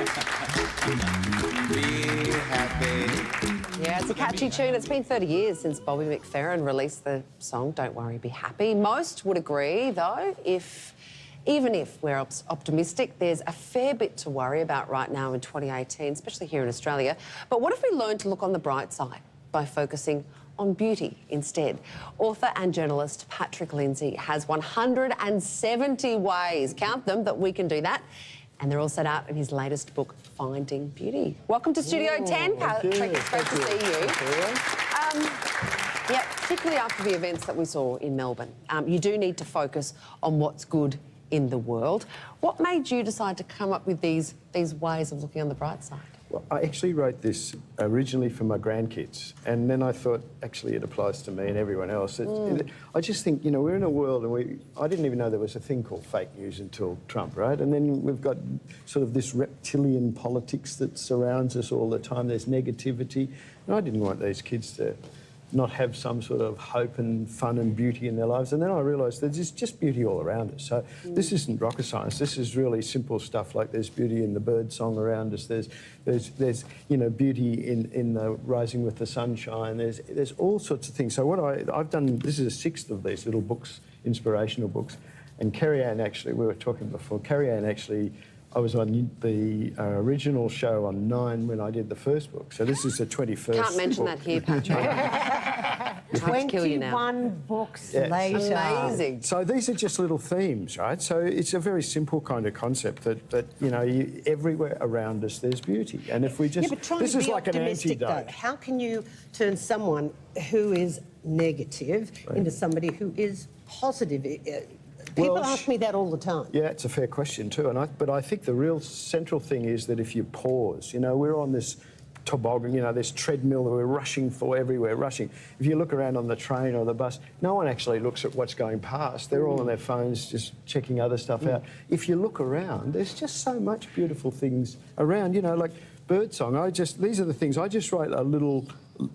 Be happy. Yeah, it's a catchy tune. It's been 30 years since Bobby McFerrin released the song Don't Worry, Be Happy. Most would agree, though, even if we're optimistic, there's a fair bit to worry about right now in 2018, especially here in Australia. But what if we learn to look on the bright side by focusing on beauty instead? Author and journalist Patrick Lindsay has 170 ways, count them, that we can do that. And they're all set out in his latest book, Finding Beauty. Welcome to Studio 10, Patrick. It's great to see you. Yeah, particularly after the events that we saw in Melbourne, you do need to focus on what's good in the world. What made you decide to come up with these ways of looking on the bright side? Well, I actually wrote this originally for my grandkids, and then I thought, actually, it applies to me and everyone else. I just think, you know, we're in a world, and I didn't even know there was a thing called fake news until Trump, right? And then we've got sort of this reptilian politics that surrounds us all the time. There's negativity, and I didn't want these kids to not have some sort of hope and fun and beauty in their lives. And then I realised there's just beauty all around us. So this isn't rocket science. This is really simple stuff, like there's beauty in the bird song around us. There's you know, beauty in the rising with the sunshine. There's all sorts of things. So what I've done, this is a sixth of these little books, inspirational books. And Carrie-Anne actually, we were talking before, Carrie-Anne actually, I was on the original show on 9 when I did the first book. So this is the 21st Can't mention book. that here, Patrick. 21 books later. Amazing. So these are just little themes, right? So it's a very simple kind of concept that you know, everywhere around us there's beauty. And if we just... Yeah, but try this to is be like an optimistic, antidote. though. How can you turn someone who is negative into somebody who is positive? People ask me that all the time. Yeah, it's a fair question too. But I think the real central thing is that if you pause, you know, we're on this toboggan, you know, this treadmill that we're rushing for everywhere, rushing. If you look around on the train or the bus, no one actually looks at what's going past. They're all on their phones just checking other stuff out. If you look around, there's just so much beautiful things around, you know, like birdsong. These are the things, I just write a little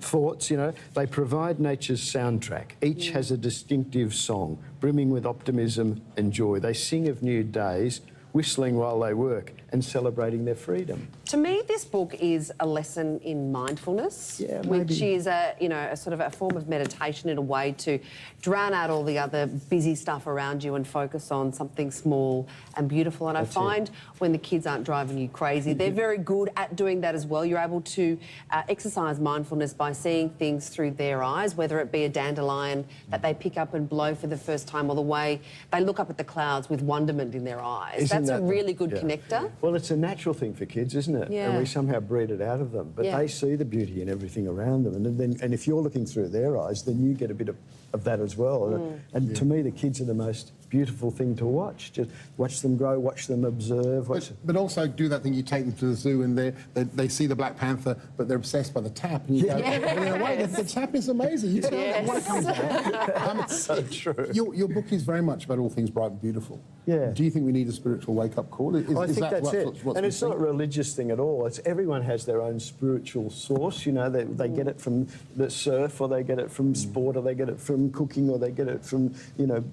thoughts, you know. They provide nature's soundtrack. Each has a distinctive song, brimming with optimism and joy. They sing of new days, whistling while they work and celebrating their freedom. To me, this book is a lesson in mindfulness, which is a sort of a form of meditation in a way to drown out all the other busy stuff around you and focus on something small and beautiful. And I find when the kids aren't driving you crazy, they're very good at doing that as well. You're able to exercise mindfulness by seeing things through their eyes, whether it be a dandelion that they pick up and blow for the first time, or the way they look up at the clouds with wonderment in their eyes. That's a really good connector. Well, it's a natural thing for kids, isn't it? Yeah. And we somehow breed it out of them. But they see the beauty in everything around them. And if you're looking through their eyes, then you get a bit of that as well. And to me, the kids are the most beautiful thing to watch. Just watch them grow, watch them observe. But also do that thing, you take them to the zoo and they see the Black Panther, but they're obsessed by the tap. And you go, the tap is amazing. You tell them what it comes from. It's so true. Your book is very much about all things bright and beautiful. Yeah. Do you think we need a spiritual wake-up call? I think that's it. And it's not a religious thing at all. It's everyone has their own spiritual source. You know, they get it from the surf, or they get it from sport, or they get it from cooking, or they get it from, you know,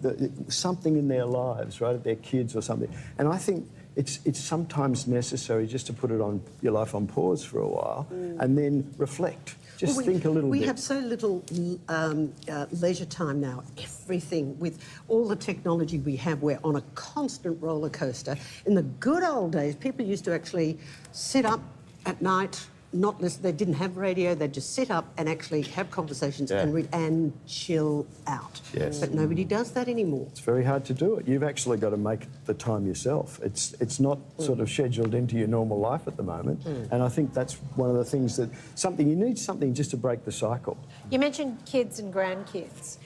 something in their lives, right, their kids or something. And I think it's sometimes necessary just to put your life on pause for a while and then reflect. Just think a little bit. We have so little leisure time now. Everything, with all the technology we have, we're on a constant roller coaster. In the good old days, people used to actually sit up at night, not listen. They didn't have radio. They'd just sit up and actually have conversations and read and chill out. Yes. But nobody does that anymore. It's very hard to do it. You've actually got to make the time yourself. It's not sort of scheduled into your normal life at the moment. And I think that's one of the things that you need something just to break the cycle. You mentioned kids and grandkids.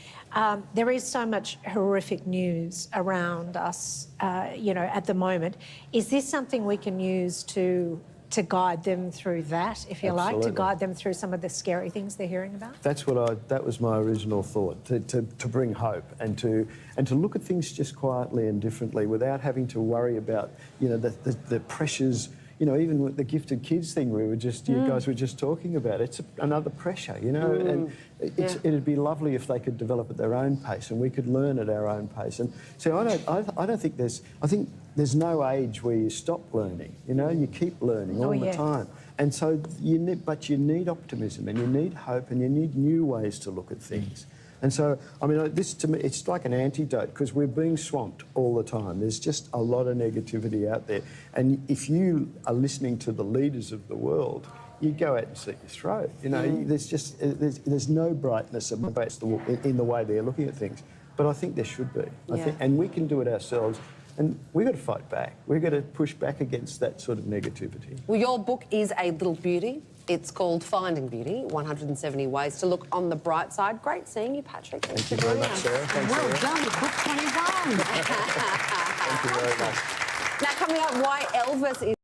There is so much horrific news around us, you know, at the moment. Is this something we can use to guide them through that, if you like, to guide them through some of the scary things they're hearing about? That was my original thought, to bring hope and to look at things just quietly and differently without having to worry about, you know, the pressures. You know, even with the gifted kids thing you guys were just talking about, it's another pressure, you know, and it'd be lovely if they could develop at their own pace and we could learn at our own pace. And so I don't think I think there's no age where you stop learning. You know, you keep learning all the time. And so you need optimism, and you need hope, and you need new ways to look at things. And so, I mean, this to me, it's like an antidote, because we're being swamped all the time. There's just a lot of negativity out there. And if you are listening to the leaders of the world, you go out and slit your throat. You know, there's no brightness in the way they're looking at things. But I think there should be. I think, and we can do it ourselves. And we've got to fight back. We've got to push back against that sort of negativity. Well, your book is a little beauty. It's called Finding Beauty, 170 Ways to Look on the Bright Side. Great seeing you, Patrick. Thank you very much, Sarah. Thanks, Well Sarah. done with book 21. Thank you very much. Now, coming up, why Elvis is...